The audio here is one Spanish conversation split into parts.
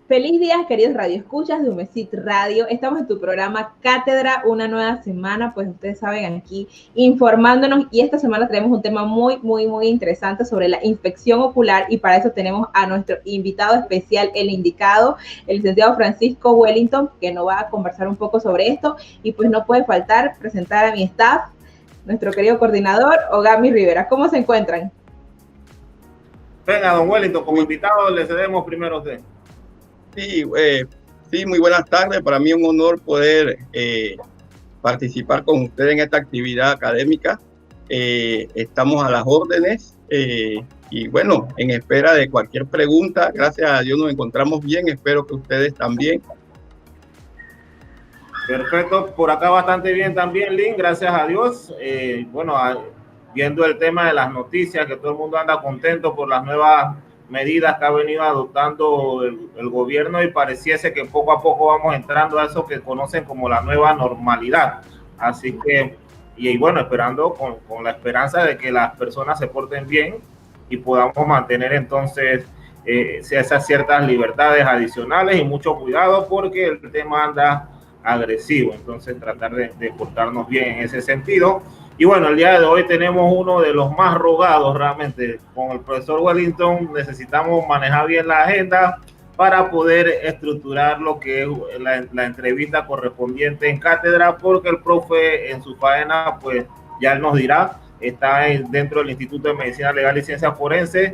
Feliz día, queridos radioescuchas de Humesit Radio. Estamos en tu programa Cátedra, una nueva semana, pues ustedes saben, aquí informándonos, y esta semana tenemos un tema muy interesante sobre la infección ocular, y para eso tenemos a nuestro invitado especial, el indicado, el licenciado Francisco Wellington, que nos va a conversar un poco sobre esto, y pues no puede faltar presentar a mi staff, nuestro querido coordinador, Ogami Rivera. ¿Cómo se encuentran? Venga, don Wellington, como invitado le cedemos primero a usted. Sí, muy buenas tardes. Para mí es un honor poder participar con ustedes en esta actividad académica. Estamos a las órdenes y bueno, en espera de cualquier pregunta. Gracias a Dios nos encontramos bien. Espero que ustedes también. Perfecto, por acá bastante bien también, Lynn, gracias a Dios. Viendo el tema de las noticias, que todo el mundo anda contento por las nuevas medidas que ha venido adoptando el gobierno, y pareciese que poco a poco vamos entrando a eso que conocen como la nueva normalidad. Así que, y bueno, esperando con la esperanza de que las personas se porten bien y podamos mantener entonces esas ciertas libertades adicionales, y mucho cuidado porque el tema anda agresivo, entonces tratar de portarnos bien en ese sentido. Y bueno, el día de hoy tenemos uno de los más rogados realmente. Con el profesor Wellington necesitamos manejar bien la agenda para poder estructurar lo que es la entrevista correspondiente en cátedra, porque el profe en su faena, pues ya él nos dirá, está dentro del Instituto de Medicina Legal y Ciencias Forenses,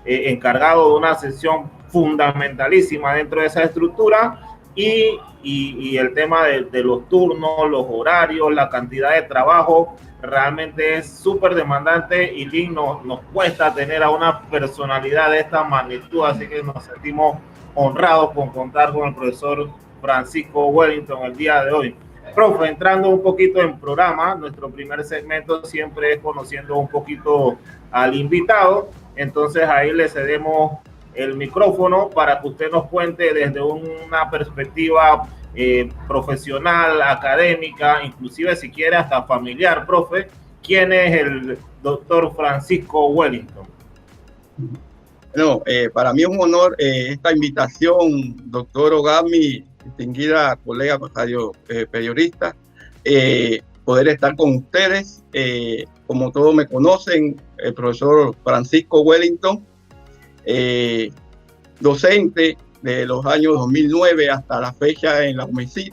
encargado de una sesión fundamentalísima dentro de esa estructura, y el tema de los turnos, los horarios, la cantidad de trabajo, realmente es súper demandante, y Lynn nos cuesta tener a una personalidad de esta magnitud, así que nos sentimos honrados con contar con el profesor Francisco Wellington el día de hoy. Profe, entrando un poquito en programa, nuestro primer segmento siempre es conociendo un poquito al invitado, entonces ahí le cedemos el micrófono para que usted nos cuente desde una perspectiva profesional, académica, inclusive si quiere hasta familiar, profe, ¿quién es el doctor Francisco Wellington? Bueno, para mí es un honor esta invitación, doctor Ogami, distinguida colega periodista, poder estar con ustedes. Como todos me conocen, el profesor Francisco Wellington, docente de los años 2009 hasta la fecha en la UMESIT,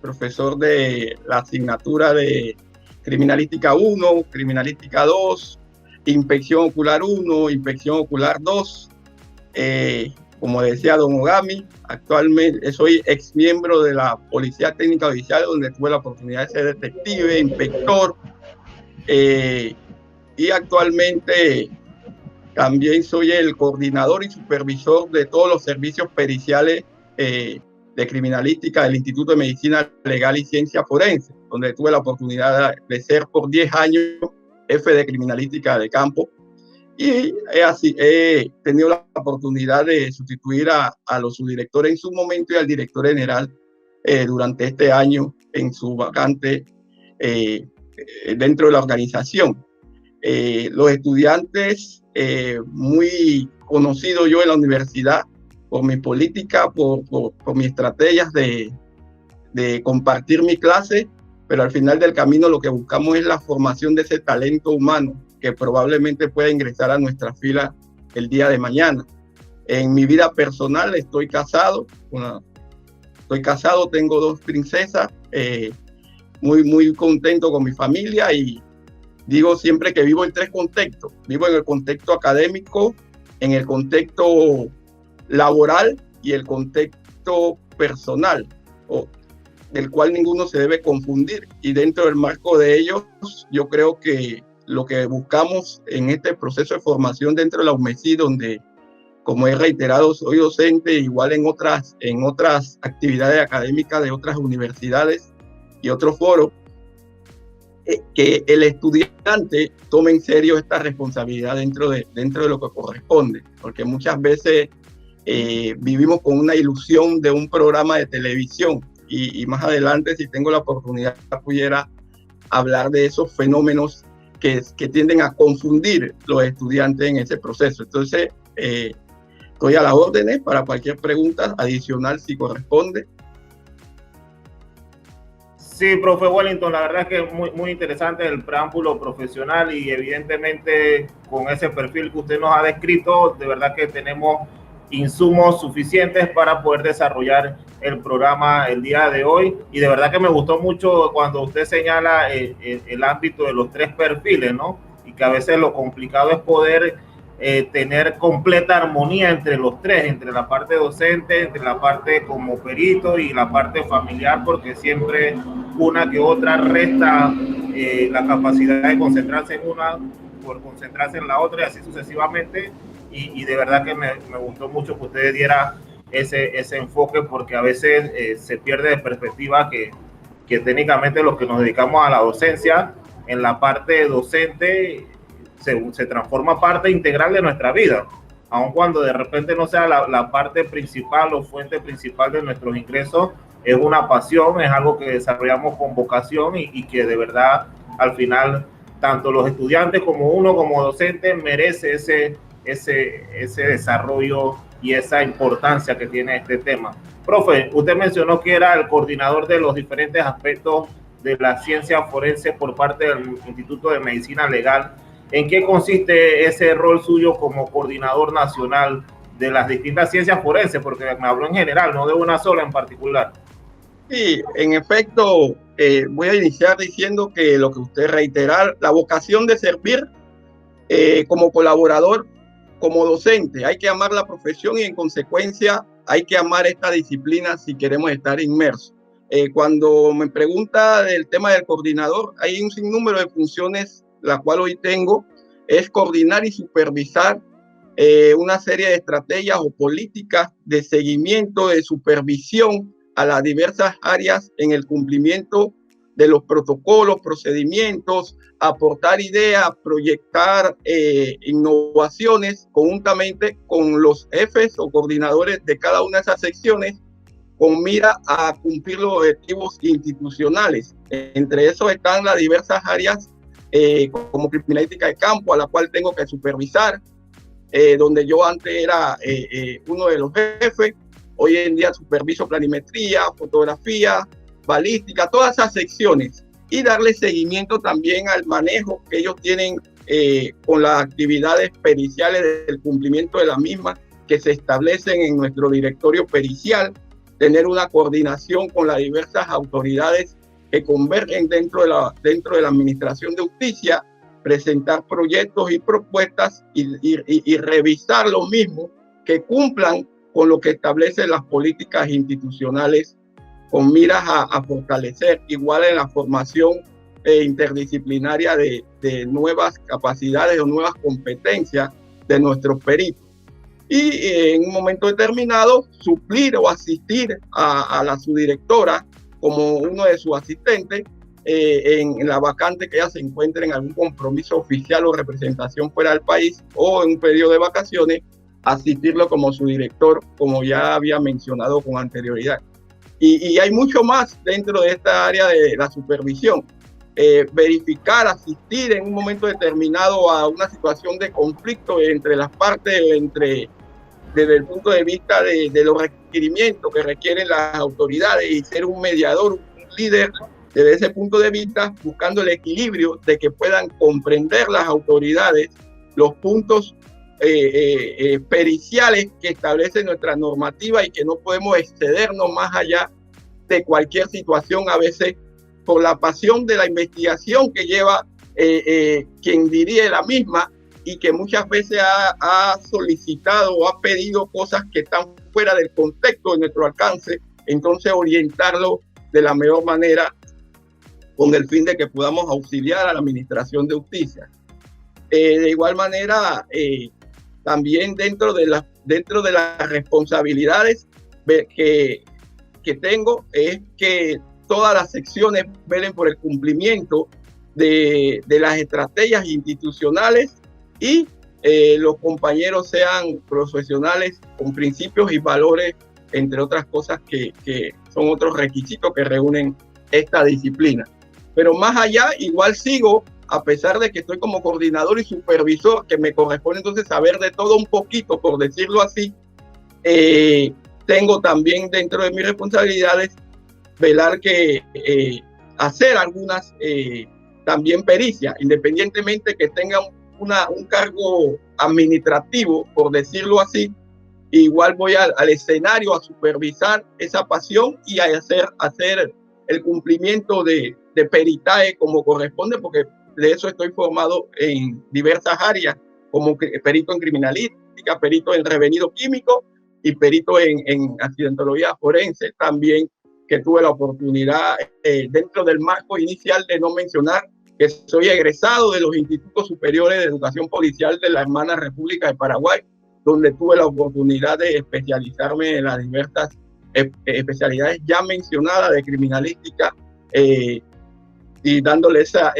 profesor de la asignatura de Criminalística 1, Criminalística 2, Inspección Ocular 1, Inspección Ocular 2. Como decía don Ogami, actualmente soy ex miembro de la Policía Técnica Judicial, donde tuve la oportunidad de ser detective, inspector, y actualmente también soy el coordinador y supervisor de todos los servicios periciales de criminalística del Instituto de Medicina Legal y Ciencia Forense, donde tuve la oportunidad de ser por 10 años jefe de criminalística de campo. Y he tenido la oportunidad de sustituir a los subdirectores en su momento y al director general durante este año en su vacante dentro de la organización. Los estudiantes, muy conocido yo en la universidad por mi política, por mis estrategias de compartir mi clase, pero al final del camino lo que buscamos es la formación de ese talento humano que probablemente pueda ingresar a nuestra fila el día de mañana. En mi vida personal estoy casado, tengo 2 princesas, muy contento con mi familia, y digo siempre que vivo en 3 contextos. Vivo en el contexto académico, en el contexto laboral y el contexto personal, del cual ninguno se debe confundir. Y dentro del marco de ellos, yo creo que lo que buscamos en este proceso de formación dentro de la UMESI, donde, como he reiterado, soy docente, igual en otras actividades académicas de otras universidades y otros foros, que el estudiante tome en serio esta responsabilidad dentro de lo que corresponde, porque muchas veces vivimos con una ilusión de un programa de televisión, y más adelante, si tengo la oportunidad, pudiera hablar de esos fenómenos que tienden a confundir los estudiantes en ese proceso. Entonces, Estoy a las órdenes para cualquier pregunta adicional si corresponde. Sí, profe Wellington, la verdad es que es muy interesante el preámbulo profesional y evidentemente con ese perfil que usted nos ha descrito, de verdad que tenemos insumos suficientes para poder desarrollar el programa el día de hoy, y de verdad que me gustó mucho cuando usted señala el ámbito de los 3 perfiles, ¿no? Y que a veces lo complicado es poder tener completa armonía entre los 3, entre la parte docente, entre la parte como perito y la parte familiar, porque siempre una que otra resta la capacidad de concentrarse en una por concentrarse en la otra y así sucesivamente. Y de verdad que me gustó mucho que usted diera ese enfoque, porque a veces se pierde de perspectiva que técnicamente los que nos dedicamos a la docencia, en la parte docente se transforma parte integral de nuestra vida, aun cuando de repente no sea la parte principal o fuente principal de nuestros ingresos. Es una pasión, es algo que desarrollamos con vocación y que de verdad al final tanto los estudiantes como uno como docente merece ese desarrollo y esa importancia que tiene este tema. Profe, usted mencionó que era el coordinador de los diferentes aspectos de la ciencia forense por parte del Instituto de Medicina Legal. ¿En qué consiste ese rol suyo como coordinador nacional de las distintas ciencias forenses? Porque me habló en general, no de una sola en particular. Sí, en efecto, voy a iniciar diciendo que lo que usted reiterar, la vocación de servir como colaborador, como docente, hay que amar la profesión y en consecuencia hay que amar esta disciplina si queremos estar inmersos. Cuando me pregunta del tema del coordinador, hay un sinnúmero de funciones, la cual hoy tengo, es coordinar y supervisar una serie de estrategias o políticas de seguimiento, de supervisión a las diversas áreas en el cumplimiento de los protocolos, procedimientos, aportar ideas, proyectar innovaciones conjuntamente con los jefes o coordinadores de cada una de esas secciones con mira a cumplir los objetivos institucionales. Entre esos están las diversas áreas como criminalística de campo, a la cual tengo que supervisar, donde yo antes era uno de los jefes. Hoy en día superviso planimetría, fotografía, balística, todas esas secciones, y darle seguimiento también al manejo que ellos tienen con las actividades periciales del cumplimiento de las mismas que se establecen en nuestro directorio pericial, tener una coordinación con las diversas autoridades que convergen dentro de la Administración de Justicia, presentar proyectos y propuestas y revisar lo mismo, que cumplan con lo que establecen las políticas institucionales con miras a fortalecer, igual en la formación interdisciplinaria de nuevas capacidades o nuevas competencias de nuestros peritos. Y en un momento determinado suplir o asistir a la subdirectora como uno de sus asistentes en la vacante que ella se encuentre en algún compromiso oficial o representación fuera del país o en un periodo de vacaciones, asistirlo como su director, como ya había mencionado con anterioridad. Y hay mucho más dentro de esta área de la supervisión. Verificar, asistir en un momento determinado a una situación de conflicto entre las partes, desde el punto de vista de los requerimientos que requieren las autoridades, y ser un mediador, un líder desde ese punto de vista, buscando el equilibrio de que puedan comprender las autoridades los puntos periciales que establece nuestra normativa y que no podemos excedernos más allá de cualquier situación, a veces por la pasión de la investigación que lleva quien dirige la misma, y que muchas veces ha solicitado o ha pedido cosas que están fuera del contexto de nuestro alcance. Entonces orientarlo de la mejor manera con el fin de que podamos auxiliar a la Administración de Justicia. De igual manera, también dentro de las responsabilidades que tengo es que todas las secciones velen por el cumplimiento de las estrategias institucionales y los compañeros sean profesionales con principios y valores, entre otras cosas que son otros requisitos que reúnen esta disciplina. Pero más allá, igual sigo, a pesar de que estoy como coordinador y supervisor, que me corresponde entonces saber de todo un poquito, por decirlo así, Tengo también dentro de mis responsabilidades velar que hacer algunas también pericias, independientemente que tengan un cargo administrativo, por decirlo así. Igual voy al escenario a supervisar esa pasión y a hacer el cumplimiento de peritaje como corresponde, porque de eso estoy formado en diversas áreas, como perito en criminalística, perito en revenido químico y perito en accidentología forense. También que tuve la oportunidad dentro del marco inicial de no mencionar que soy egresado de los Institutos Superiores de Educación Policial de la hermana República de Paraguay, donde tuve la oportunidad de especializarme en las diversas especialidades ya mencionadas de criminalística y dándole esa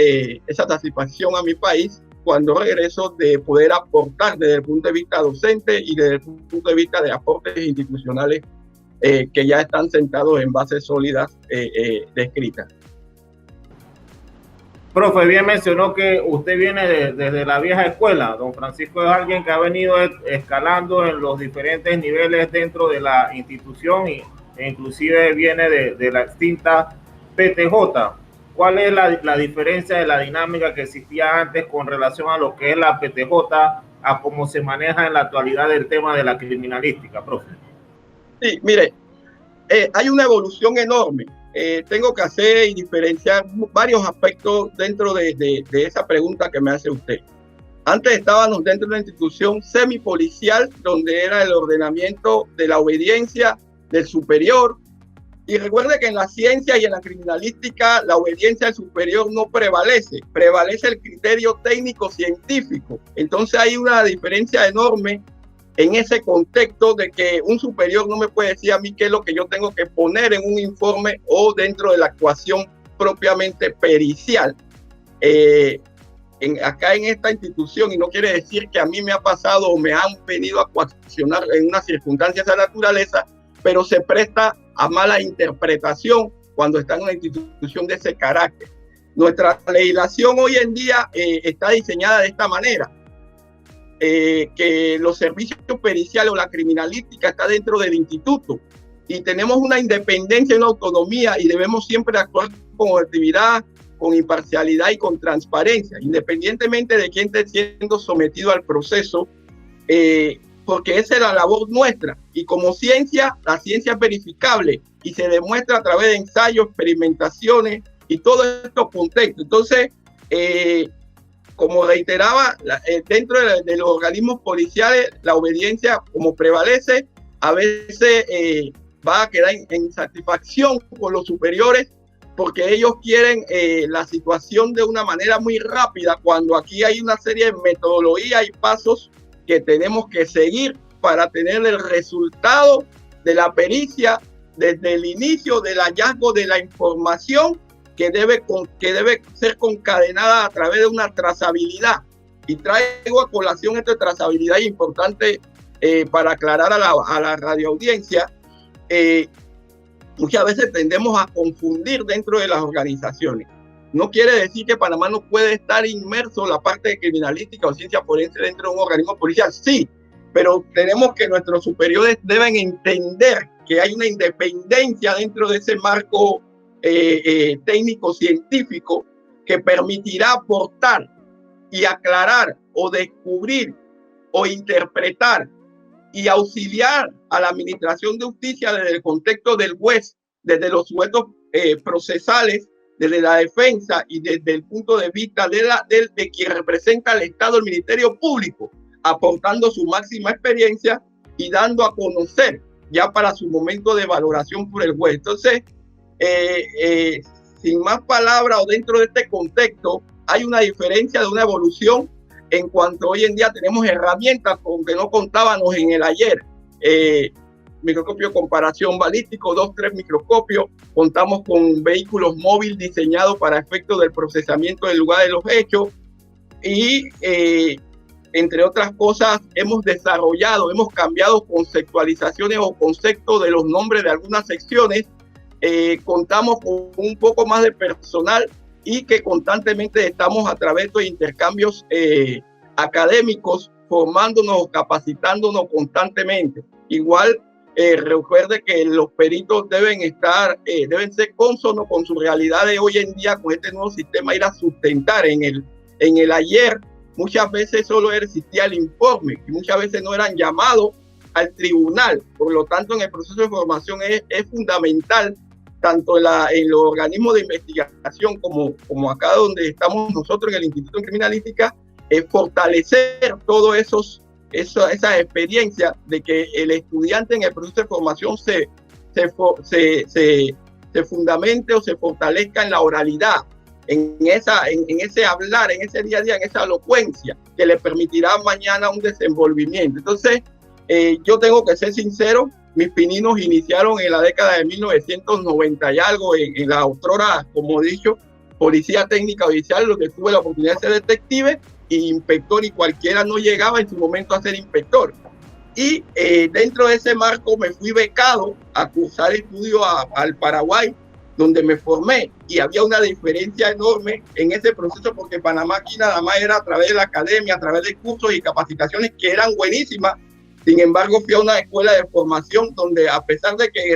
satisfacción a mi país cuando regreso de poder aportar desde el punto de vista docente y desde el punto de vista de aportes institucionales que ya están sentados en bases sólidas descritas. Profe, bien mencionó que usted viene desde la vieja escuela. Don Francisco es alguien que ha venido escalando en los diferentes niveles dentro de la institución e inclusive viene de la extinta PTJ. ¿Cuál es la diferencia de la dinámica que existía antes con relación a lo que es la PTJ, a cómo se maneja en la actualidad el tema de la criminalística, profe? Sí, mire, hay una evolución enorme. Tengo que hacer y diferenciar varios aspectos dentro de esa pregunta que me hace usted. Antes estábamos dentro de una institución semipolicial donde era el ordenamiento de la obediencia del superior. Y recuerde que en la ciencia y en la criminalística la obediencia al superior no prevalece, prevalece el criterio técnico-científico. Entonces hay una diferencia enorme en ese contexto de que un superior no me puede decir a mí qué es lo que yo tengo que poner en un informe o dentro de la actuación propiamente pericial. Acá en esta institución, y no quiere decir que a mí me ha pasado o me han venido a coaccionar en una circunstancia de esa naturaleza, pero se presta a mala interpretación cuando está en una institución de ese carácter. Nuestra legislación hoy en día está diseñada de esta manera. Que los servicios periciales o la criminalística está dentro del instituto y tenemos una independencia y una autonomía y debemos siempre actuar con objetividad, con imparcialidad y con transparencia, independientemente de quién esté siendo sometido al proceso, porque esa es la labor nuestra. Y como ciencia, la ciencia es verificable y se demuestra a través de ensayos, experimentaciones y todos estos contextos. Entonces, como reiteraba, dentro de los organismos policiales, la obediencia como prevalece, a veces va a quedar en insatisfacción con los superiores porque ellos quieren la situación de una manera muy rápida, cuando aquí hay una serie de metodologías y pasos que tenemos que seguir para tener el resultado de la pericia desde el inicio del hallazgo de la información que debe ser concadenada a través de una trazabilidad. Y traigo a colación esta trazabilidad importante para aclarar a la radioaudiencia. Muchas veces tendemos a confundir dentro de las organizaciones. No quiere decir que Panamá no puede estar inmerso en la parte de criminalística o ciencia forense dentro de un organismo policial. Sí, pero tenemos que nuestros superiores deben entender que hay una independencia dentro de ese marco técnico-científico que permitirá aportar y aclarar o descubrir o interpretar y auxiliar a la administración de justicia desde el contexto del juez, desde los sujetos procesales, desde la defensa y desde el punto de vista de quien representa al Estado, el Ministerio Público, aportando su máxima experiencia y dando a conocer ya para su momento de valoración por el juez. Entonces, sin más palabras o dentro de este contexto, hay una diferencia de una evolución en cuanto hoy en día tenemos herramientas con que no contábamos en el ayer. Microscopio de comparación balístico, 2-3 microscopios, contamos con vehículos móviles diseñados para efectos del procesamiento del lugar de los hechos y entre otras cosas hemos cambiado conceptualizaciones o conceptos de los nombres de algunas secciones. Contamos con un poco más de personal y que constantemente estamos a través de intercambios académicos formándonos, capacitándonos constantemente. Igual, recuerde que los peritos deben ser cónsonos con su realidad de hoy en día, con este nuevo sistema, ir a sustentar en el ayer. Muchas veces solo existía el informe y muchas veces no eran llamados al tribunal. Por lo tanto, en el proceso de formación es fundamental, tanto en los organismos de investigación como acá donde estamos nosotros en el Instituto de Criminalística, fortalecer todas esas experiencias de que el estudiante en el proceso de formación se fundamente o se fortalezca en la oralidad, en ese hablar, en ese día a día, en esa elocuencia que le permitirá mañana un desenvolvimiento. Entonces, yo tengo que ser sincero, mis pininos iniciaron en la década de 1990 y algo, en la otrora, como he dicho, Policía Técnica Judicial, lo que tuve la oportunidad de ser detective y inspector, y cualquiera no llegaba en su momento a ser inspector. Y dentro de ese marco me fui becado a cursar estudios al Paraguay, donde me formé, y había una diferencia enorme en ese proceso, porque Panamá aquí nada más era a través de la academia, a través de cursos y capacitaciones que eran buenísimas. Sin embargo, fui a una escuela de formación donde, a pesar de que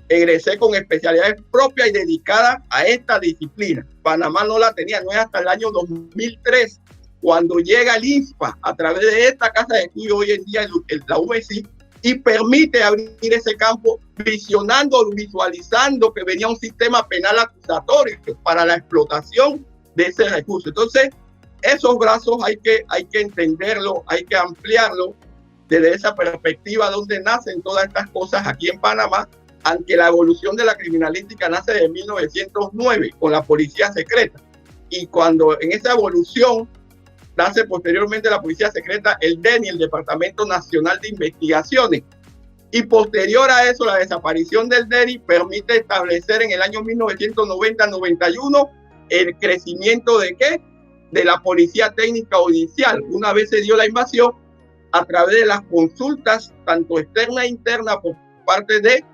egresé con especialidades propias y dedicadas a esta disciplina. Panamá no la tenía, no es hasta el año 2003 cuando llega el INSPA a través de esta casa de estudio hoy en día, la UBC, y permite abrir ese campo visualizando que venía un sistema penal acusatorio para la explotación de ese recurso. Entonces, esos brazos hay que entenderlo, hay que ampliarlo desde esa perspectiva donde nacen todas estas cosas aquí en Panamá, aunque la evolución de la criminalística nace de 1909 con la policía secreta. Y cuando en esa evolución nace posteriormente la policía secreta, el DENI, el Departamento Nacional de Investigaciones. Y posterior a eso, la desaparición del DENI permite establecer en el año 1990-91 el crecimiento ¿de qué? De la Policía Técnica Judicial. Una vez se dio la invasión a través de las consultas, tanto externa e interna, por parte de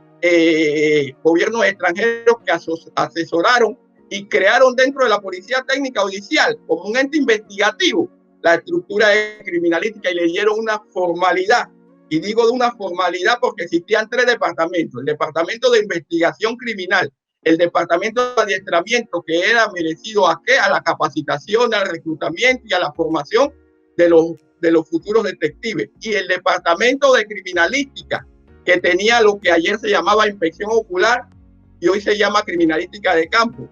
gobiernos extranjeros que asesoraron y crearon dentro de la Policía Técnica Judicial como un ente investigativo la estructura criminalística y le dieron una formalidad. Y digo de una formalidad porque existían tres departamentos: el Departamento de Investigación Criminal, el Departamento de Adiestramiento, que era merecido a la capacitación, al reclutamiento y a la formación de los futuros detectives, y el Departamento de Criminalística, que tenía lo que ayer se llamaba inspección ocular y hoy se llama criminalística de campo.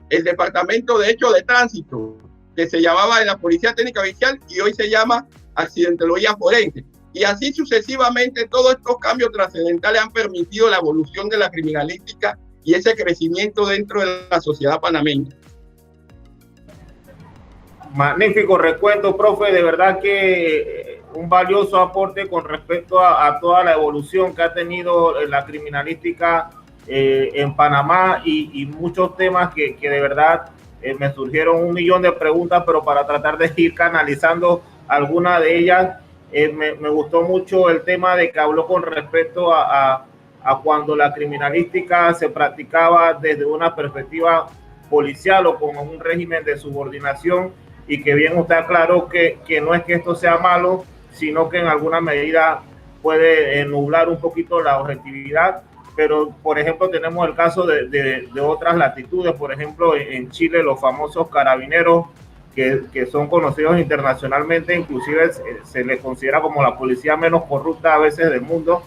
El Departamento de Hecho de Tránsito, que se llamaba en la Policía Técnica Judicial y hoy se llama Accidentología Forense. Y así sucesivamente, todos estos cambios trascendentales han permitido la evolución de la criminalística y ese crecimiento dentro de la sociedad panameña. Magnífico recuento, profe. De verdad que un valioso aporte con respecto a toda la evolución que ha tenido la criminalística en Panamá y muchos temas que de verdad me surgieron un millón de preguntas, pero para tratar de ir canalizando alguna de ellas, me gustó mucho el tema de que habló con respecto a cuando la criminalística se practicaba desde una perspectiva policial o con un régimen de subordinación, y que bien usted aclaró que no es que esto sea malo, sino que en alguna medida puede nublar un poquito la objetividad. Pero, por ejemplo, tenemos el caso de otras latitudes. Por ejemplo, en Chile, los famosos carabineros, que son conocidos internacionalmente, inclusive se les considera como la policía menos corrupta a veces del mundo,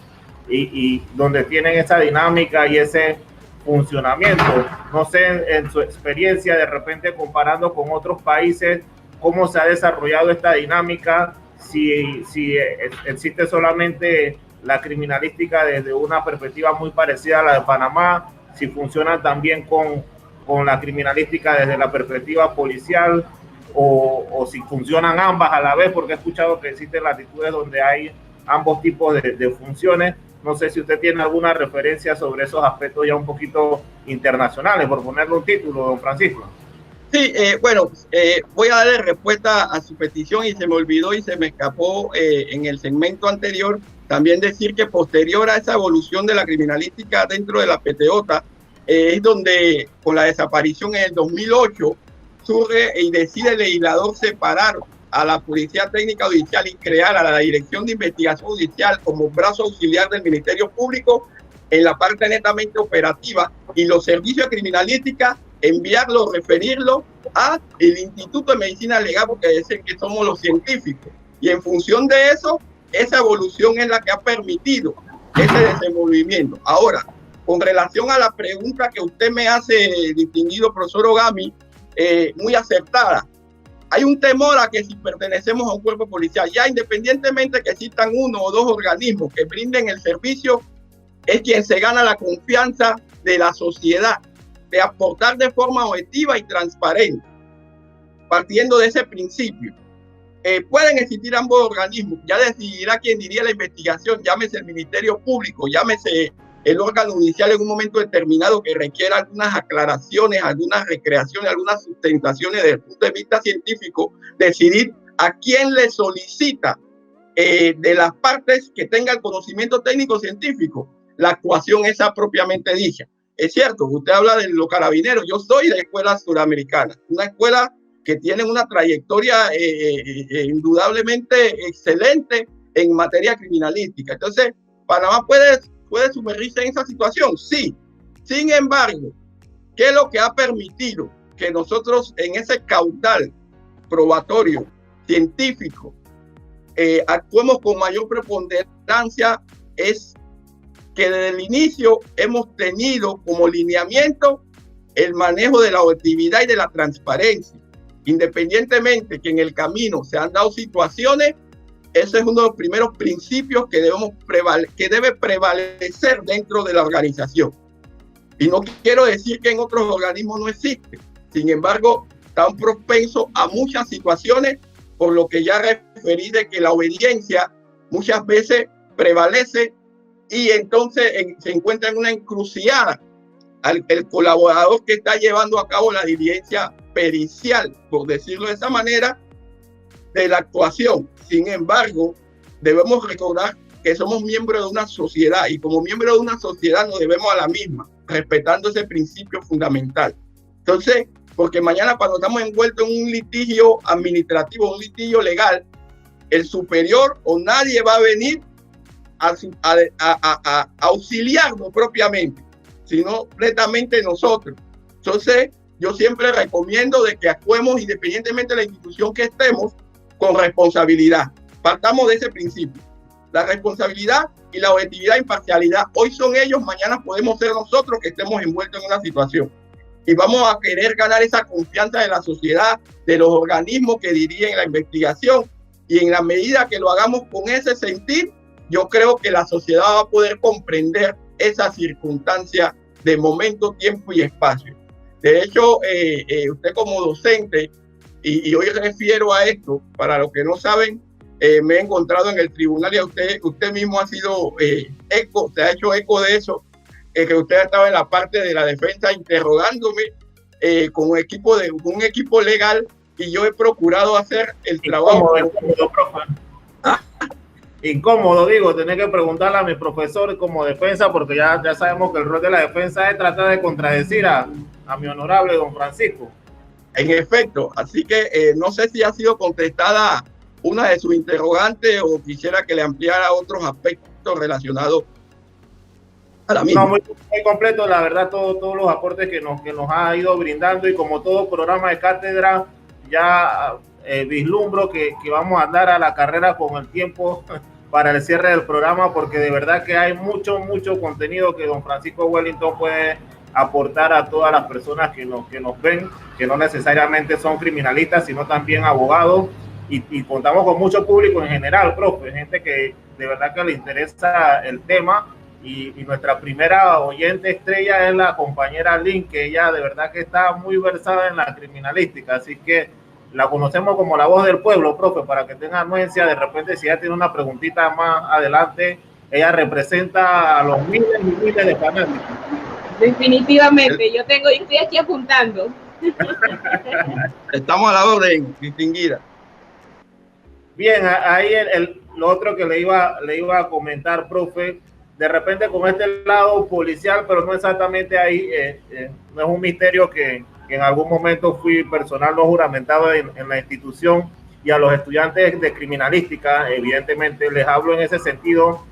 y donde tienen esa dinámica y ese funcionamiento. No sé, en su experiencia, de repente comparando con otros países, cómo se ha desarrollado esta dinámica, si existe solamente la criminalística desde una perspectiva muy parecida a la de Panamá, si funciona también con la criminalística desde la perspectiva policial, o si funcionan ambas a la vez, porque he escuchado que existen latitudes donde hay ambos tipos de funciones. No sé si usted tiene alguna referencia sobre esos aspectos ya un poquito internacionales, por ponerle un título, don Francisco. Sí, voy a darle respuesta a su petición, y se me olvidó y se me escapó en el segmento anterior también decir que posterior a esa evolución de la criminalística dentro de la PTJ, es donde con la desaparición en el 2008 surge y decide el legislador separar a la Policía Técnica Judicial y crear a la Dirección de Investigación Judicial como brazo auxiliar del Ministerio Público en la parte netamente operativa, y los servicios de criminalística enviarlo, referirlo a el Instituto de Medicina Legal, porque dicen que somos los científicos. Y en función de eso, esa evolución es la que ha permitido ese desenvolvimiento. Ahora, con relación a la pregunta que usted me hace, distinguido profesor Ogami, muy acertada. Hay un temor a que si pertenecemos a un cuerpo policial, ya independientemente que existan uno o dos organismos que brinden el servicio, es quien se gana la confianza de la sociedad, de aportar de forma objetiva y transparente, partiendo de ese principio. Pueden existir ambos organismos, ya decidirá quien diría la investigación, llámese el Ministerio Público, llámese el órgano judicial en un momento determinado que requiera algunas aclaraciones, algunas recreaciones, algunas sustentaciones desde el punto de vista científico, decidir a quién le solicita de las partes que tenga el conocimiento técnico científico la actuación esa propiamente dicha. Es cierto, usted habla de los carabineros, yo soy de la escuela suramericana, una escuela que tiene una trayectoria indudablemente excelente en materia criminalística. Entonces, Panamá puede sumergirse en esa situación, sí. Sin embargo, ¿qué es lo que ha permitido que nosotros en ese caudal probatorio científico actuemos con mayor preponderancia? Es que desde el inicio hemos tenido como lineamiento el manejo de la objetividad y de la transparencia. Independientemente que en el camino se han dado situaciones, ese es uno de los primeros principios que debe prevalecer dentro de la organización. Y no quiero decir que en otros organismos no existe. Sin embargo, están propensos a muchas situaciones, por lo que ya referí de que la obediencia muchas veces prevalece y entonces se encuentra en una encrucijada el colaborador que está llevando a cabo la diligencia pericial, por decirlo de esa manera, de la actuación. Sin embargo, debemos recordar que somos miembros de una sociedad y como miembros de una sociedad nos debemos a la misma, respetando ese principio fundamental. Entonces, porque mañana cuando estamos envueltos en un litigio administrativo, un litigio legal, el superior o nadie va a venir a auxiliarnos propiamente, sino netamente nosotros. Entonces, yo siempre recomiendo de que actuemos independientemente de la institución que estemos con responsabilidad. Partamos de ese principio. La responsabilidad y la objetividad e imparcialidad. Hoy son ellos, mañana podemos ser nosotros que estemos envueltos en una situación. Y vamos a querer ganar esa confianza de la sociedad, de los organismos que dirigen la investigación. Y en la medida que lo hagamos con ese sentir, yo creo que la sociedad va a poder comprender esa circunstancia de momento, tiempo y espacio. De hecho, usted como docente, y hoy refiero a esto, para los que no saben, me he encontrado en el tribunal y usted mismo ha sido eco, se ha hecho eco de eso, que usted estaba en la parte de la defensa interrogándome con un equipo legal y yo he procurado hacer el trabajo. Incómodo, profe. Incómodo, digo, tener que preguntarle a mi profesor como defensa, porque ya sabemos que el rol de la defensa es tratar de contradecir a mi honorable don Francisco. En efecto, así que no sé si ha sido contestada una de sus interrogantes o quisiera que le ampliara otros aspectos relacionados a la misma. No, muy completo, la verdad, todos los aportes que nos ha ido brindando, y como todo programa de cátedra, ya vislumbro que vamos a andar a la carrera con el tiempo para el cierre del programa, porque de verdad que hay mucho contenido que don Francisco Wellington puede aportar a todas las personas que nos ven, que no necesariamente son criminalistas, sino también abogados, y contamos con mucho público en general, profe, gente que de verdad que le interesa el tema, y nuestra primera oyente estrella es la compañera Lynn, que ella de verdad que está muy versada en la criminalística, así que la conocemos como la voz del pueblo, profe, para que tenga anuencia. De repente, si ella tiene una preguntita más adelante, ella representa a los miles y miles de fanáticos. Definitivamente, yo estoy aquí apuntando. Estamos a la orden, distinguida. Bien, ahí lo otro que le iba a comentar, profe, de repente con este lado policial, pero no exactamente ahí, no es un misterio que en algún momento fui personal no juramentado en la institución, y a los estudiantes de criminalística, evidentemente, les hablo en ese sentido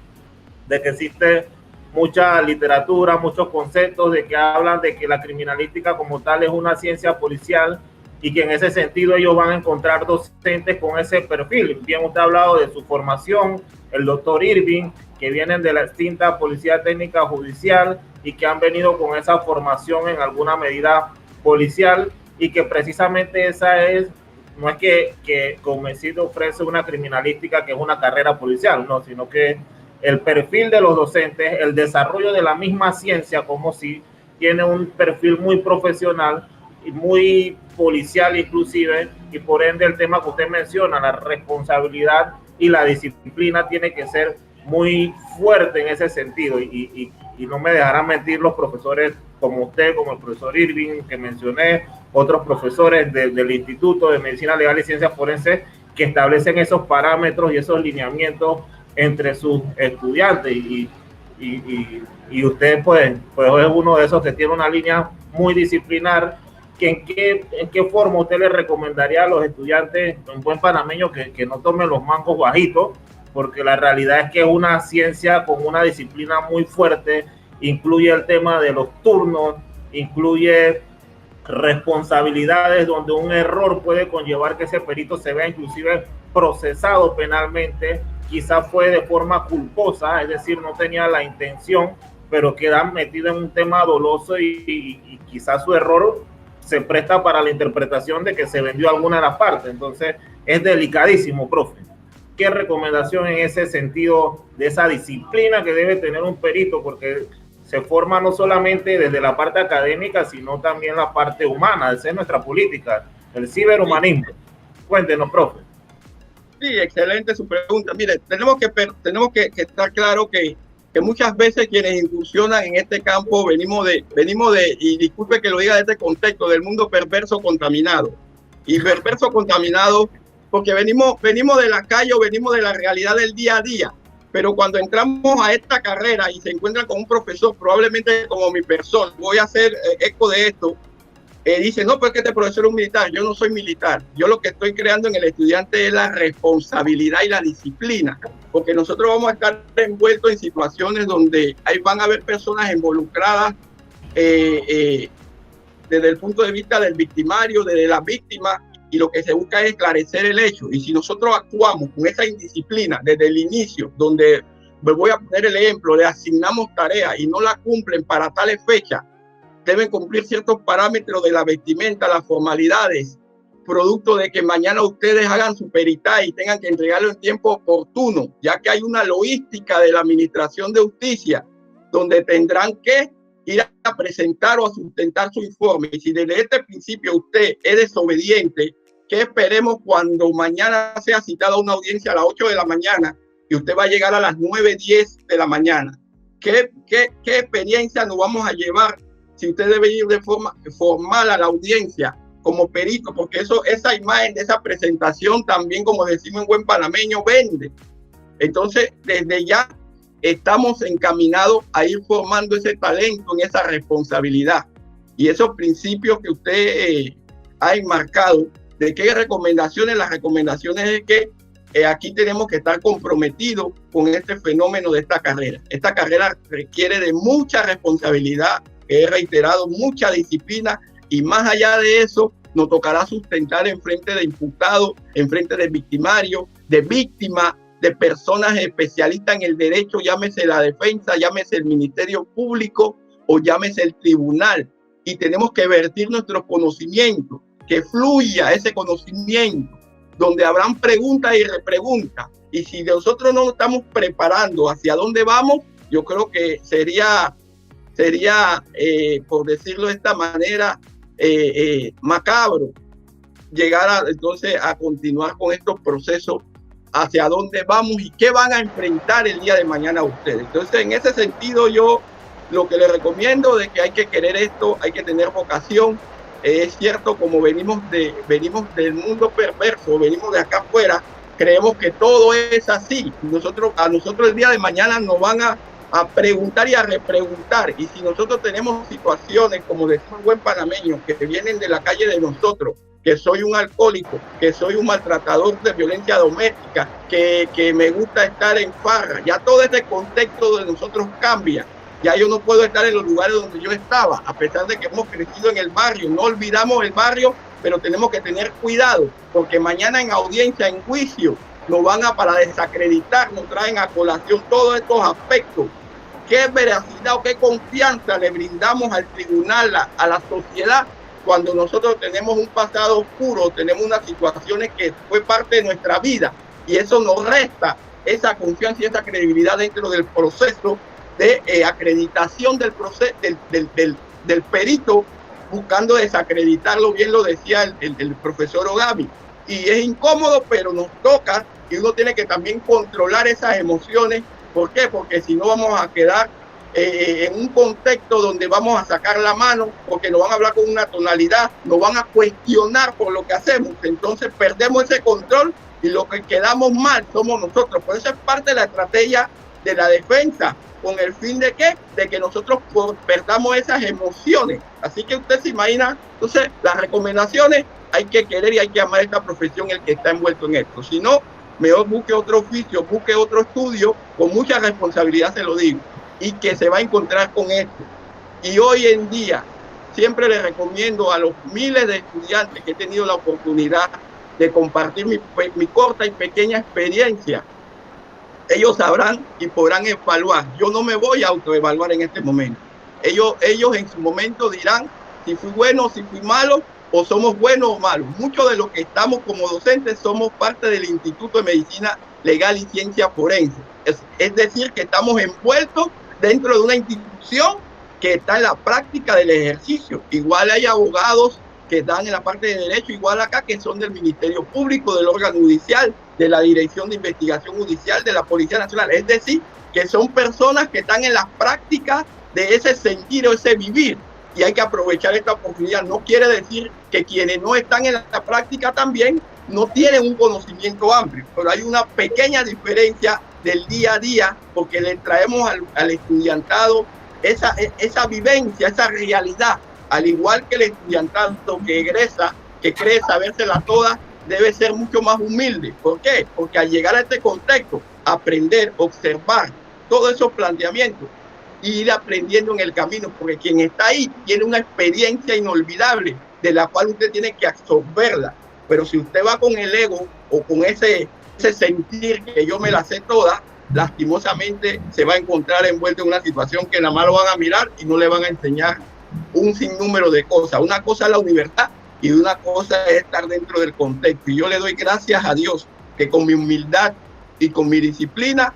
de que existe mucha literatura, muchos conceptos de que hablan de que la criminalística como tal es una ciencia policial y que en ese sentido ellos van a encontrar docentes con ese perfil. Bien, usted ha hablado de su formación, el doctor Irving, que vienen de la extinta Policía Técnica Judicial y que han venido con esa formación en alguna medida policial y que precisamente esa es, no es que Comecid ofrece una criminalística que es una carrera policial, no, sino que el perfil de los docentes, el desarrollo de la misma ciencia como si tiene un perfil muy profesional y muy policial inclusive, y por ende el tema que usted menciona, la responsabilidad y la disciplina tiene que ser muy fuerte en ese sentido y no me dejarán mentir los profesores como usted, como el profesor Irving que mencioné, otros profesores del Instituto de Medicina Legal y Ciencias Forenses que establecen esos parámetros y esos lineamientos entre sus estudiantes y usted pues es uno de esos que tiene una línea muy disciplinar. ¿En qué forma usted le recomendaría a los estudiantes, un buen panameño, que no tomen los mangos bajitos? Porque la realidad es que es una ciencia con una disciplina muy fuerte, incluye el tema de los turnos, incluye responsabilidades donde un error puede conllevar que ese perito se vea inclusive procesado penalmente, quizás fue de forma culposa, es decir, no tenía la intención, pero queda metido en un tema doloso y quizás su error se presta para la interpretación de que se vendió alguna de las partes. Entonces es delicadísimo, profe. ¿Qué recomendación en ese sentido de esa disciplina que debe tener un perito? Porque se forma no solamente desde la parte académica, sino también la parte humana. Esa es nuestra política, el ciberhumanismo. Cuéntenos, profe. Sí, excelente su pregunta. Mire, tenemos que estar claro que muchas veces quienes incursionan en este campo venimos de, y disculpe que lo diga de este contexto, del mundo perverso contaminado. Y perverso contaminado porque venimos de la calle o venimos de la realidad del día a día. Pero cuando entramos a esta carrera y se encuentran con un profesor, probablemente como mi persona, voy a hacer eco de esto, dice, no, pues que este profesor es un militar. Yo no soy militar. Yo lo que estoy creando en el estudiante es la responsabilidad y la disciplina, porque nosotros vamos a estar envueltos en situaciones donde ahí van a haber personas involucradas desde el punto de vista del victimario, desde la víctima, y lo que se busca es esclarecer el hecho. Y si nosotros actuamos con esa indisciplina desde el inicio, donde voy a poner el ejemplo, le asignamos tareas y no la cumplen para tales fechas, deben cumplir ciertos parámetros de la vestimenta, las formalidades, producto de que mañana ustedes hagan su peritaje y tengan que entregarlo en tiempo oportuno, ya que hay una logística de la Administración de Justicia, donde tendrán que ir a presentar o a sustentar su informe. Y si desde este principio usted es desobediente, ¿qué esperemos cuando mañana sea citada una audiencia a las 8 de la mañana y usted va a llegar a las 9:10 de la mañana? ¿Qué experiencia nos vamos a llevar si usted debe ir de forma formal a la audiencia como perito? Porque esa imagen de esa presentación también, como decimos en buen panameño, vende. Entonces, desde ya estamos encaminados a ir formando ese talento en esa responsabilidad. Y esos principios que usted ha enmarcado, ¿de qué recomendaciones? Las recomendaciones es que aquí tenemos que estar comprometidos con este fenómeno de esta carrera. Esta carrera requiere de mucha responsabilidad, he reiterado, mucha disciplina, y más allá de eso, nos tocará sustentar en frente de imputados, en frente de victimarios, de víctimas, de personas especialistas en el derecho, llámese la defensa, llámese el Ministerio Público o llámese el tribunal. Y tenemos que vertir nuestros conocimientos, que fluya ese conocimiento, donde habrán preguntas y repreguntas. Y si nosotros no nos estamos preparando hacia dónde vamos, yo creo que sería por decirlo de esta manera, macabro llegar entonces a continuar con estos procesos, hacia dónde vamos y qué van a enfrentar el día de mañana ustedes. Entonces, en ese sentido, yo lo que les recomiendo de que hay que querer esto, hay que tener vocación. Es cierto, como venimos del mundo perverso, venimos de acá afuera, creemos que todo es así. A nosotros el día de mañana nos van a preguntar y a repreguntar. Y si nosotros tenemos situaciones, como decía un buen panameño, que vienen de la calle de nosotros, que soy un alcohólico, que soy un maltratador de violencia doméstica, que me gusta estar en farra. Ya todo ese contexto de nosotros cambia. Ya yo no puedo estar en los lugares donde yo estaba, a pesar de que hemos crecido en el barrio. No olvidamos el barrio, pero tenemos que tener cuidado, porque mañana en audiencia, en juicio, nos van a, para desacreditar, nos traen a colación todos estos aspectos. ¿Qué veracidad o qué confianza le brindamos al tribunal, a la sociedad, cuando nosotros tenemos un pasado oscuro, tenemos unas situaciones que fue parte de nuestra vida? Y eso nos resta esa confianza y esa credibilidad dentro del proceso de acreditación del proceso, del perito, buscando desacreditarlo. Bien lo decía el profesor Ogami. Y es incómodo, pero nos toca, y uno tiene que también controlar esas emociones. ¿Por qué? Porque si no vamos a quedar en un contexto donde vamos a sacar la mano, porque nos van a hablar con una tonalidad, nos van a cuestionar por lo que hacemos. Entonces perdemos ese control y lo que quedamos mal somos nosotros. Por eso es parte de la estrategia de la defensa, con el fin de ¿qué? De que nosotros perdamos esas emociones. Así que usted se imagina, entonces las recomendaciones, hay que querer y hay que amar esta profesión el que está envuelto en esto. Si no, mejor busque otro oficio, busque otro estudio, con mucha responsabilidad se lo digo, y que se va a encontrar con esto. Y hoy en día, siempre les recomiendo a los miles de estudiantes que he tenido la oportunidad de compartir mi corta y pequeña experiencia, ellos sabrán y podrán evaluar. Yo no me voy a autoevaluar en este momento. Ellos en su momento dirán si fui bueno, si fui malo, o somos buenos o malos. Muchos de los que estamos como docentes somos parte del Instituto de Medicina Legal y Ciencia Forense. Es decir, que estamos envueltos dentro de una institución que está en la práctica del ejercicio. Igual hay abogados que están en la parte de derecho, igual acá, que son del Ministerio Público, del órgano judicial, de la Dirección de Investigación Judicial, de la Policía Nacional. Es decir, que son personas que están en las prácticas de ese sentir o ese vivir. Y hay que aprovechar esta oportunidad. No quiere decir que quienes no están en la práctica también no tienen un conocimiento amplio, pero hay una pequeña diferencia del día a día, porque le traemos al estudiantado esa vivencia, esa realidad, al igual que el estudiantado que egresa, que cree sabérsela toda, debe ser mucho más humilde. ¿Por qué? Porque al llegar a este contexto, aprender, observar todos esos planteamientos, y ir aprendiendo en el camino, porque quien está ahí tiene una experiencia inolvidable de la cual usted tiene que absorberla. Pero si usted va con el ego o con ese sentir que yo me la sé toda, lastimosamente se va a encontrar envuelto en una situación que nada más lo van a mirar y no le van a enseñar un sinnúmero de cosas. Una cosa es la universidad y una cosa es estar dentro del contexto. Y yo le doy gracias a Dios que con mi humildad y con mi disciplina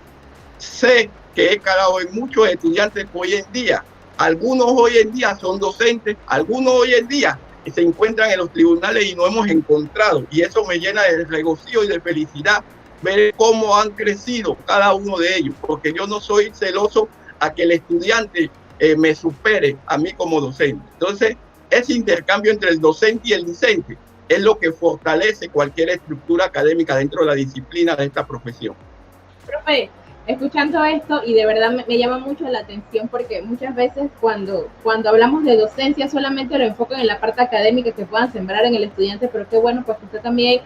sé que he calado en muchos estudiantes hoy en día. Algunos hoy en día son docentes, algunos hoy en día se encuentran en los tribunales y nos hemos encontrado. Y eso me llena de regocijo y de felicidad ver cómo han crecido cada uno de ellos, porque yo no soy celoso a que el estudiante me supere a mí como docente. Entonces, ese intercambio entre el docente y el discente es lo que fortalece cualquier estructura académica dentro de la disciplina de esta profesión. Profe, escuchando esto, y de verdad me llama mucho la atención, porque muchas veces cuando hablamos de docencia solamente lo enfocan en la parte académica que puedan sembrar en el estudiante, pero qué bueno, pues usted también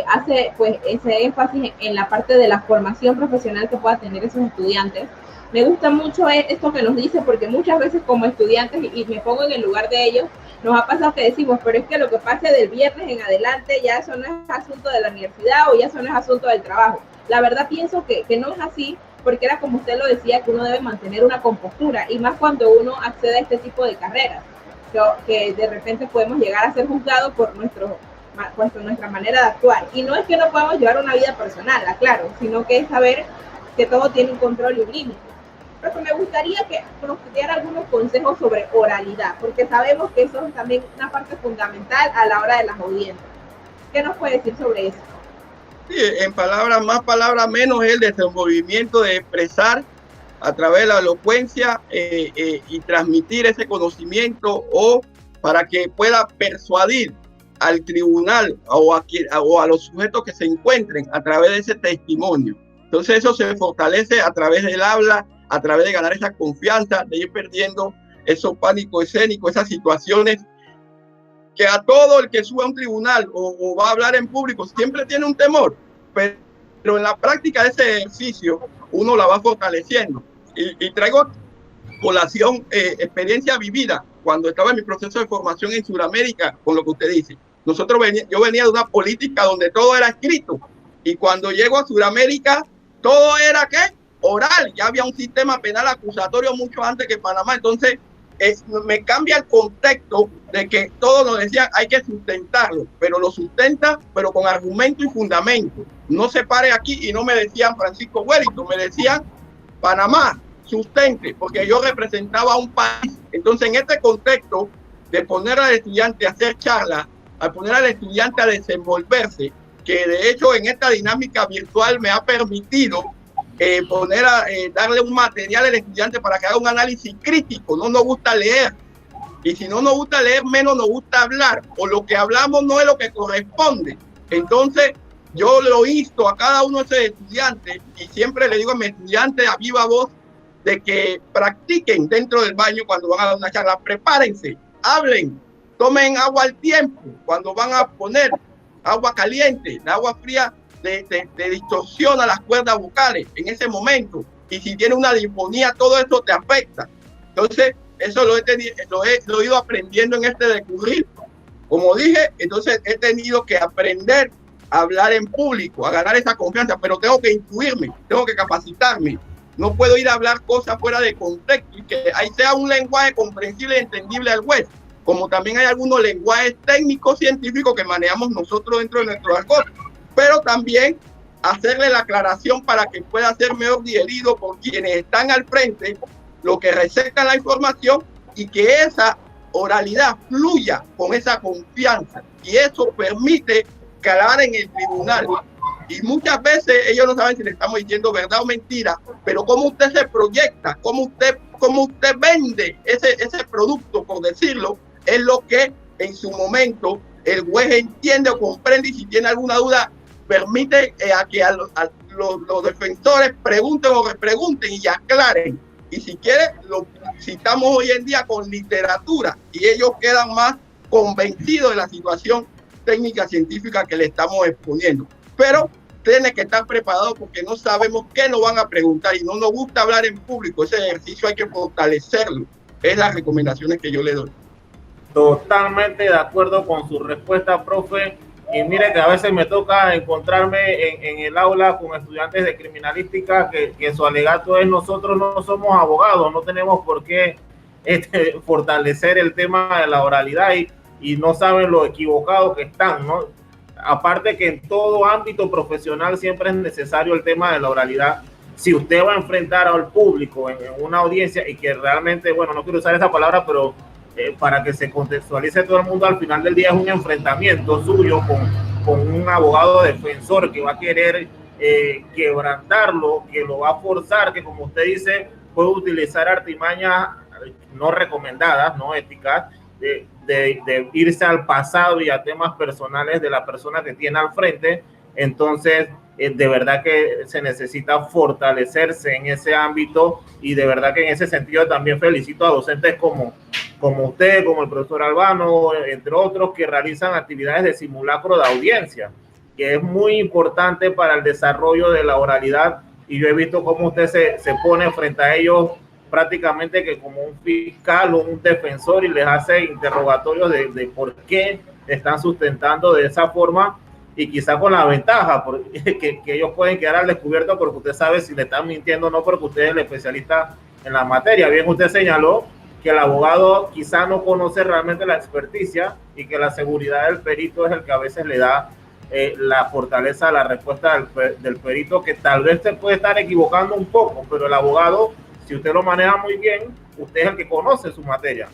hace pues ese énfasis en la parte de la formación profesional que pueda tener esos estudiantes. Me gusta mucho esto que nos dice, porque muchas veces como estudiantes, y me pongo en el lugar de ellos, nos ha pasado que decimos, pero es que lo que pase del viernes en adelante ya eso no es asunto de la universidad, o ya eso no es asunto del trabajo. La verdad pienso que no es así, porque era como usted lo decía, que uno debe mantener una compostura, y más cuando uno accede a este tipo de carreras, que de repente podemos llegar a ser juzgados por nuestra manera de actuar. Y no es que no podamos llevar una vida personal, claro, sino que es saber que todo tiene un control y un límite. Pero me gustaría que nos diera algunos consejos sobre oralidad, porque sabemos que eso es también una parte fundamental a la hora de las audiencias. ¿Qué nos puede decir sobre eso? Sí, en palabras más, palabras menos, el desenvolvimiento de expresar a través de la elocuencia y transmitir ese conocimiento, o para que pueda persuadir al tribunal o a los sujetos que se encuentren a través de ese testimonio. Entonces eso se fortalece a través del habla, a través de ganar esa confianza, de ir perdiendo esos pánicos escénicos, esas situaciones que a todo el que sube a un tribunal o va a hablar en público siempre tiene un temor, pero en la práctica de ese ejercicio uno la va fortaleciendo. Y traigo colación experiencia vivida cuando estaba en mi proceso de formación en Sudamérica, con lo que usted dice. Yo venía de una política donde todo era escrito, y cuando llego a Sudamérica todo era ¿qué? Oral. Ya había un sistema penal acusatorio mucho antes que Panamá. Entonces me cambia el contexto de que todos nos decían hay que sustentarlo, pero lo sustenta, pero con argumento y fundamento. No se pare aquí, y no me decían Francisco Wellington, me decían Panamá, sustente, porque yo representaba a un país. Entonces, en este contexto de poner al estudiante a hacer charlas, a poner al estudiante a desenvolverse, que de hecho en esta dinámica virtual me ha permitido darle un material al estudiante para que haga un análisis crítico. No nos gusta leer, y si no nos gusta leer, menos nos gusta hablar, o lo que hablamos no es lo que corresponde. Entonces yo lo insto a cada uno de esos estudiantes, y siempre le digo a mis estudiantes a viva voz de que practiquen dentro del baño cuando van a dar una charla. Prepárense, hablen, tomen agua al tiempo. Cuando van a poner agua caliente, la agua fría te distorsiona las cuerdas vocales en ese momento, y si tienes una disfonía, todo esto te afecta. Entonces eso lo he ido aprendiendo en este decurrir. Como dije, entonces he tenido que aprender a hablar en público, a ganar esa confianza, pero tengo que instruirme, tengo que capacitarme. No puedo ir a hablar cosas fuera de contexto, y que ahí sea un lenguaje comprensible y entendible al juez, como también hay algunos lenguajes técnicos científicos que manejamos nosotros dentro de nuestro argot, pero también hacerle la aclaración para que pueda ser mejor digerido por quienes están al frente, lo que recetan la información, y que esa oralidad fluya con esa confianza, y eso permite calar en el tribunal. Y muchas veces ellos no saben si le estamos diciendo verdad o mentira, pero cómo usted se proyecta, cómo usted vende ese producto, por decirlo, es lo que en su momento el juez entiende o comprende, y si tiene alguna duda permite a que los defensores pregunten o repregunten y aclaren. Y si quiere, lo citamos hoy en día con literatura, y ellos quedan más convencidos de la situación técnica científica que le estamos exponiendo. Pero tiene que estar preparado, porque no sabemos qué nos van a preguntar y no nos gusta hablar en público. Ese ejercicio hay que fortalecerlo. Es las recomendaciones que yo le doy. Totalmente de acuerdo con su respuesta, profe. Y mire que a veces me toca encontrarme en el aula con estudiantes de criminalística que su alegato es: nosotros no somos abogados, no tenemos por qué fortalecer el tema de la oralidad, y no saben lo equivocados que están, ¿no? Aparte que en todo ámbito profesional siempre es necesario el tema de la oralidad. Si usted va a enfrentar al público en una audiencia, y que realmente, bueno, no quiero usar esa palabra, pero para que se contextualice todo el mundo, al final del día es un enfrentamiento suyo con un abogado defensor que va a querer quebrantarlo, que lo va a forzar, que, como usted dice, puede utilizar artimañas no recomendadas, no éticas, de irse al pasado y a temas personales de la persona que tiene al frente. Entonces, de verdad que se necesita fortalecerse en ese ámbito, y de verdad que en ese sentido también felicito a docentes como usted, como el profesor Albano, entre otros, que realizan actividades de simulacro de audiencia, que es muy importante para el desarrollo de la oralidad. Y yo he visto cómo usted se pone frente a ellos prácticamente que como un fiscal o un defensor, y les hace interrogatorios de por qué están sustentando de esa forma, y quizá con la ventaja que ellos pueden quedar al descubierto, porque usted sabe si le están mintiendo o no, porque usted es el especialista en la materia. Bien, usted señaló que el abogado quizá no conoce realmente la experticia, y que la seguridad del perito es el que a veces le da la fortaleza a la respuesta del perito, que tal vez se puede estar equivocando un poco, pero el abogado, si usted lo maneja muy bien, usted es el que conoce su materia,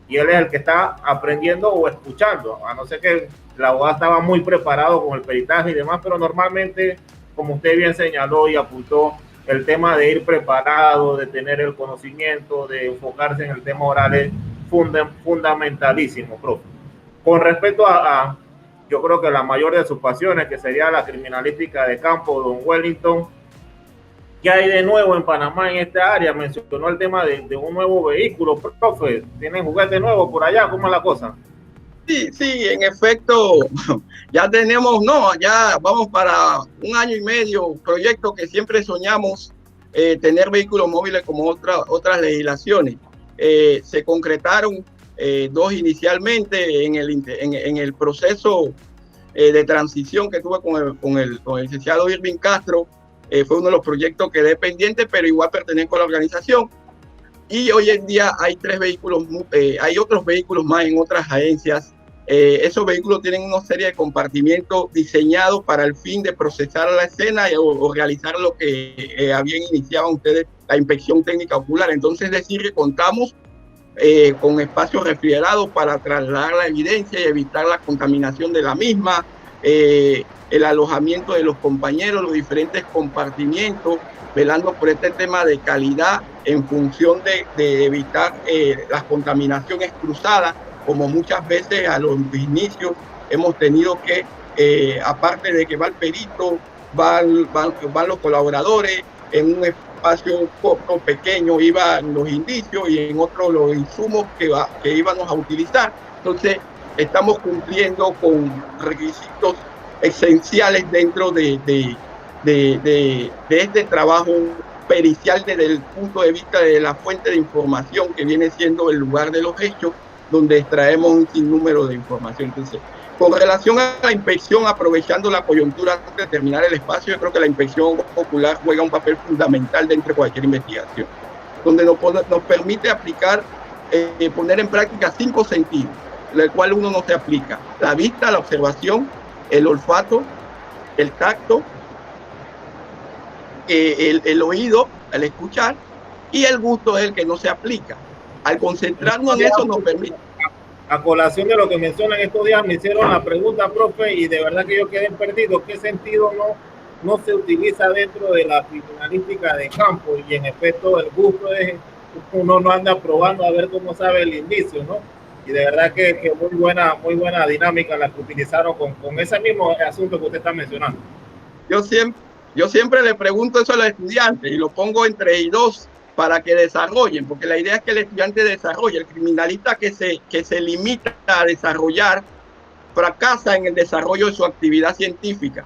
y él es el que está aprendiendo o escuchando, a no ser que el abogado estaba muy preparado con el peritaje y demás. Pero normalmente, como usted bien señaló y apuntó, el tema de ir preparado, de tener el conocimiento, de enfocarse en el tema oral es fundamentalísimo, profe. Con respecto a yo creo que la mayor de sus pasiones, que sería la criminalística de campo, don Wellington, ¿qué hay de nuevo en Panamá en esta área? Mencionó el tema de un nuevo vehículo, profe. ¿Tienen juguete nuevo por allá? ¿Cómo es la cosa? Sí, en efecto, ya tenemos, ya vamos para 1 año y medio, proyecto que siempre soñamos tener vehículos móviles como otras legislaciones. Se concretaron 2 inicialmente en el proceso de transición que tuve con el licenciado Irving Castro. Fue uno de los proyectos que quedé pendiente, pero igual pertenezco a la organización. Y hoy en día hay 3 vehículos, hay otros vehículos más en otras agencias. Esos vehículos tienen una serie de compartimientos diseñados para el fin de procesar la escena o realizar lo que habían iniciado ustedes, la inspección técnica ocular. Entonces, es decir, que contamos con espacios refrigerados para trasladar la evidencia y evitar la contaminación de la misma, el alojamiento de los compañeros, los diferentes compartimientos, velando por este tema de calidad en función de evitar las contaminaciones cruzadas, como muchas veces a los inicios hemos tenido que, aparte de que va el perito, van los colaboradores, en un espacio corto, pequeño, iban los indicios y en otro los insumos que íbamos a utilizar. Entonces, estamos cumpliendo con requisitos esenciales dentro de este trabajo pericial desde el punto de vista de la fuente de información que viene siendo el lugar de los hechos, donde extraemos un sinnúmero de información. Entonces, con relación a la inspección, aprovechando la coyuntura antes de terminar el espacio, yo creo que la inspección ocular juega un papel fundamental dentro de cualquier investigación, donde nos permite aplicar, poner en práctica 5 sentidos, el cual uno no se aplica: la vista, la observación, el olfato, el tacto, el oído, el escuchar, y el gusto es el que no se aplica. Al concentrarnos en eso nos permite. A colación de lo que mencionan estos días, me hicieron la pregunta, profe, y de verdad que yo quedé perdido. ¿Qué sentido no se utiliza dentro de la criminalística de campo? Y en efecto, el gusto es, uno no anda probando a ver cómo sabe el indicio, ¿no? Y de verdad que muy buena dinámica la que utilizaron con ese mismo asunto que usted está mencionando. Yo siempre le pregunto eso a los estudiantes y lo pongo entre y dos para que desarrollen, porque la idea es que el estudiante desarrolle. El criminalista que se limita a desarrollar fracasa en el desarrollo de su actividad científica,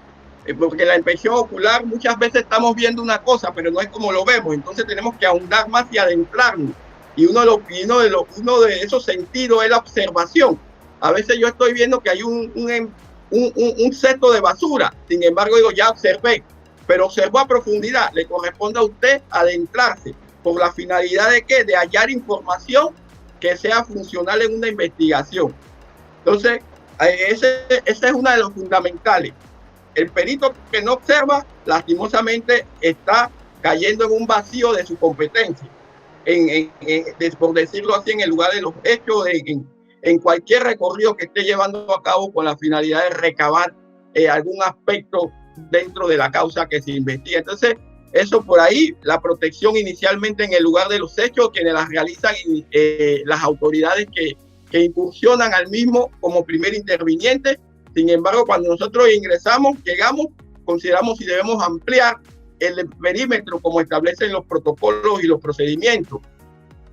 porque la inspección ocular muchas veces estamos viendo una cosa, pero no es como lo vemos. Entonces tenemos que ahondar más y adentrarnos, y uno de esos sentidos es la observación. A veces yo estoy viendo que hay un cesto de basura, sin embargo digo, ya observé, pero observó a profundidad. Le corresponde a usted adentrarse, por la finalidad de ¿qué? De hallar información que sea funcional en una investigación. Entonces, ese es uno de los fundamentales. El perito que no observa, lastimosamente, está cayendo en un vacío de su competencia, por decirlo así, en el lugar de los hechos, en cualquier recorrido que esté llevando a cabo con la finalidad de recabar algún aspecto dentro de la causa que se investiga. Entonces, eso por ahí, la protección inicialmente en el lugar de los hechos, quienes las realizan, las autoridades que incursionan al mismo como primer interviniente. Sin embargo, cuando nosotros ingresamos, llegamos, consideramos si debemos ampliar el perímetro como establecen los protocolos y los procedimientos.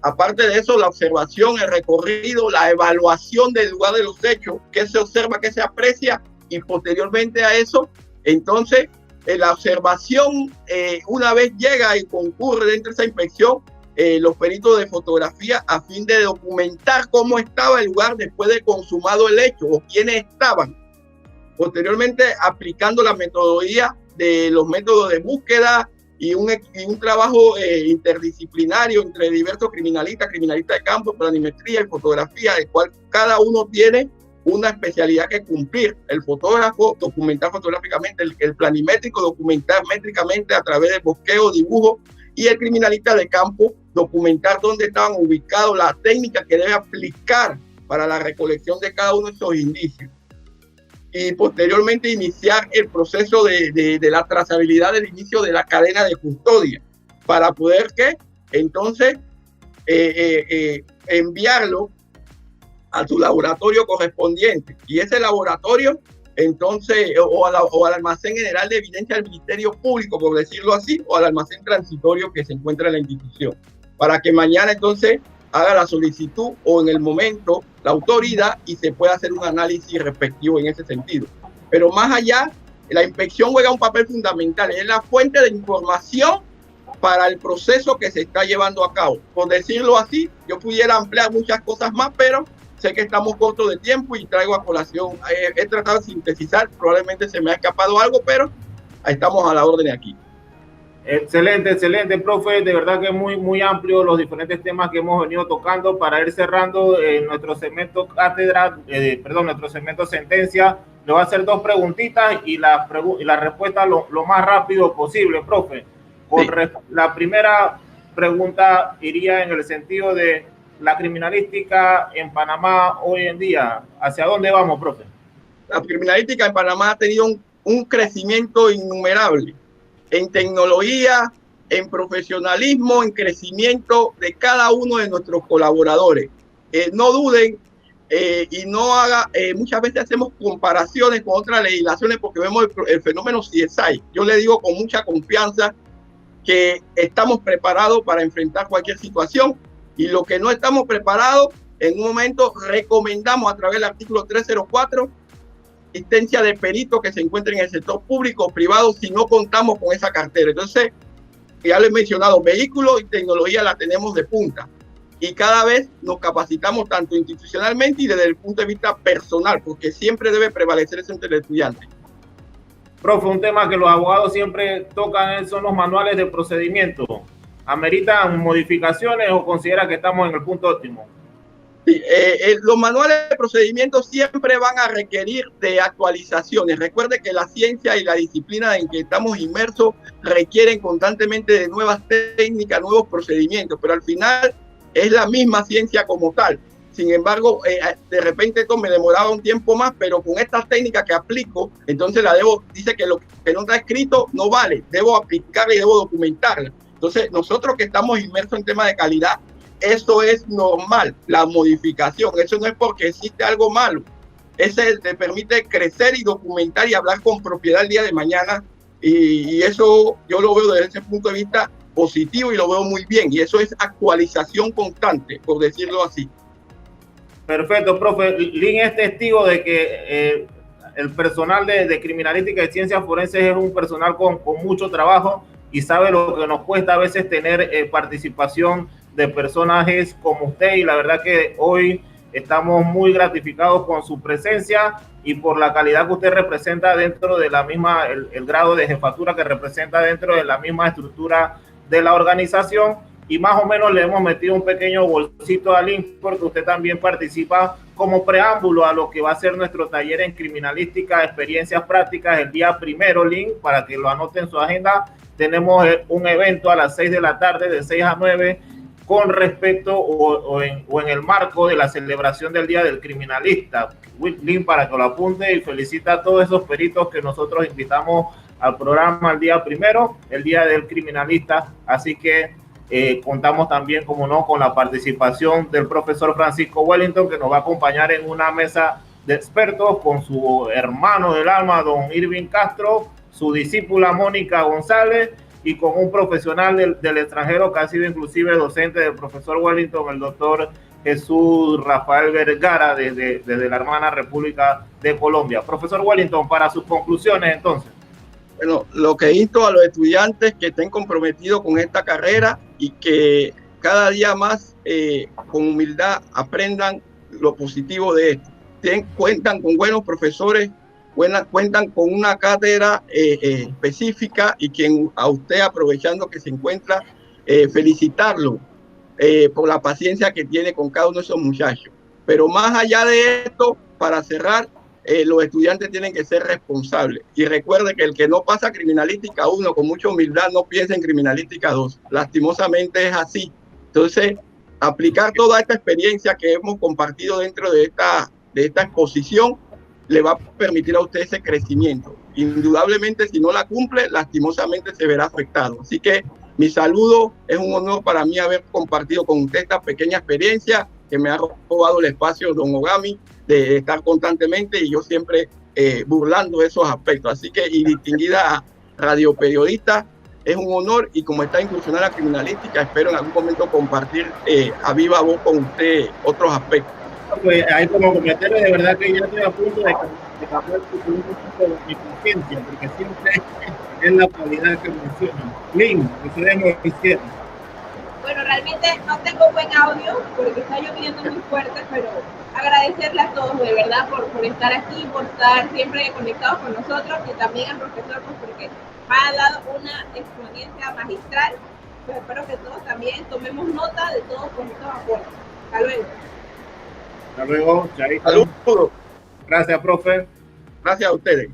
Aparte de eso, la observación, el recorrido, la evaluación del lugar de los hechos, qué se observa, qué se aprecia, y posteriormente a eso, entonces, la observación, una vez llega y concurre dentro de esa inspección, los peritos de fotografía, a fin de documentar cómo estaba el lugar después de consumado el hecho o quiénes estaban. Posteriormente, aplicando la metodología de los métodos de búsqueda y un trabajo interdisciplinario entre diversos criminalistas de campo, planimetría y fotografía, el cual cada uno tiene una especialidad que cumplir. El fotógrafo, documentar fotográficamente; el planimétrico, documentar métricamente a través de bosqueo, dibujo; y el criminalista de campo, documentar dónde estaban ubicados, la técnica que debe aplicar para la recolección de cada uno de esos indicios. Y posteriormente iniciar el proceso de la trazabilidad del inicio de la cadena de custodia, para poder entonces enviarlo a su laboratorio correspondiente, y ese laboratorio entonces o al almacén general de evidencia del Ministerio Público, por decirlo así, o al almacén transitorio que se encuentra en la institución, para que mañana entonces haga la solicitud o en el momento la autoridad y se puede hacer un análisis respectivo en ese sentido. Pero más allá, la inspección juega un papel fundamental, es la fuente de información para el proceso que se está llevando a cabo. Por decirlo así, yo pudiera ampliar muchas cosas más, pero sé que estamos cortos de tiempo y traigo a colación, he tratado de sintetizar, probablemente se me ha escapado algo, pero estamos a la orden aquí. Excelente, excelente, profe. De verdad que es muy amplio los diferentes temas que hemos venido tocando. Para ir cerrando nuestro segmento cátedra, nuestro segmento sentencia, le voy a hacer dos preguntitas y la respuesta lo más rápido posible, profe. Sí. La primera pregunta iría en el sentido de la criminalística en Panamá hoy en día. ¿Hacia dónde vamos, profe? La criminalística en Panamá ha tenido un crecimiento innumerable en tecnología, en profesionalismo, en crecimiento de cada uno de nuestros colaboradores. No duden y no haga, muchas veces hacemos comparaciones con otras legislaciones porque vemos el fenómeno CSI. Yo le digo con mucha confianza que estamos preparados para enfrentar cualquier situación y lo que no estamos preparados, en un momento recomendamos a través del artículo 304 asistencia de peritos que se encuentren en el sector público o privado si no contamos con esa cartera. Entonces, ya lo he mencionado, vehículos y tecnología la tenemos de punta y cada vez nos capacitamos tanto institucionalmente y desde el punto de vista personal, porque siempre debe prevalecer eso entre el estudiante. Profe, un tema que los abogados siempre tocan son los manuales de procedimiento. ¿Ameritan modificaciones o considera que estamos en el punto óptimo? Sí, los manuales de procedimiento siempre van a requerir de actualizaciones. Recuerde que la ciencia y la disciplina en que estamos inmersos requieren constantemente de nuevas técnicas, nuevos procedimientos, pero al final es la misma ciencia como tal. Sin embargo, de repente esto me demoraba un tiempo más, pero con estas técnicas que aplico, entonces dice que lo que no está escrito no vale, debo aplicarla y debo documentarla. Entonces, nosotros que estamos inmersos en temas de calidad, eso es normal, la modificación. Eso no es porque existe algo malo. Ese te permite crecer y documentar y hablar con propiedad el día de mañana. Y eso yo lo veo desde ese punto de vista positivo y lo veo muy bien. Y eso es actualización constante, por decirlo así. Perfecto, profe. Lin es testigo de que el personal de criminalística y ciencias forenses es un personal con mucho trabajo y sabe lo que nos cuesta a veces tener participación de personajes como usted, y la verdad que hoy estamos muy gratificados con su presencia y por la calidad que usted representa dentro de la misma, el grado de jefatura que representa dentro de la misma estructura de la organización, y más o menos le hemos metido un pequeño bolsito al link porque usted también participa como preámbulo a lo que va a ser nuestro taller en criminalística, experiencias prácticas, el día 1, link, para que lo anote en su agenda. Tenemos un evento a las 6 de la tarde, de 6 a 9, con respecto o en el marco de la celebración del Día del Criminalista. Link, para que lo apunte, y felicita a todos esos peritos que nosotros invitamos al programa el día 1, el Día del Criminalista. Así que contamos también, como no, con la participación del profesor Francisco Wellington, que nos va a acompañar en una mesa de expertos con su hermano del alma, don Irving Castro, su discípula Mónica González, y con un profesional del extranjero que ha sido inclusive docente del profesor Wellington, el doctor Jesús Rafael Vergara, desde la hermana República de Colombia. Profesor Wellington, para sus conclusiones, entonces. Bueno, lo que insto a los estudiantes que estén comprometidos con esta carrera y que cada día más con humildad aprendan lo positivo de esto. Cuentan con buenos profesores, cuentan con una cátedra específica, y quien a usted, aprovechando que se encuentra, felicitarlo por la paciencia que tiene con cada uno de esos muchachos. Pero más allá de esto, para cerrar, los estudiantes tienen que ser responsables. Y recuerde que el que no pasa criminalística 1 con mucha humildad no piensa en criminalística 2. Lastimosamente es así. Entonces, aplicar toda esta experiencia que hemos compartido dentro de esta exposición le va a permitir a usted ese crecimiento. Indudablemente, si no la cumple, lastimosamente se verá afectado. Así que mi saludo, es un honor para mí haber compartido con usted esta pequeña experiencia que me ha robado el espacio, don Ogami, de estar constantemente, y yo siempre burlando esos aspectos. Así que, y distinguida radioperiodista, es un honor, y como está incursionada la criminalística, espero en algún momento compartir a viva voz con usted otros aspectos. Pues hay como cometerlo, de verdad que ya estoy a punto de cambiar mi conciencia, porque siempre es la cualidad que mencionan. Lynn, ustedes lo hicieron. Bueno, realmente no tengo buen audio porque está lloviendo muy fuerte, pero agradecerle a todos de verdad por estar aquí, por estar siempre conectados con nosotros, y también al profesor pues, porque me ha dado una exponencia magistral. Pues espero que todos también tomemos nota de todos estos aportes. Hasta luego. Hasta luego, Chaito. Saludos. Gracias, profe. Gracias a ustedes.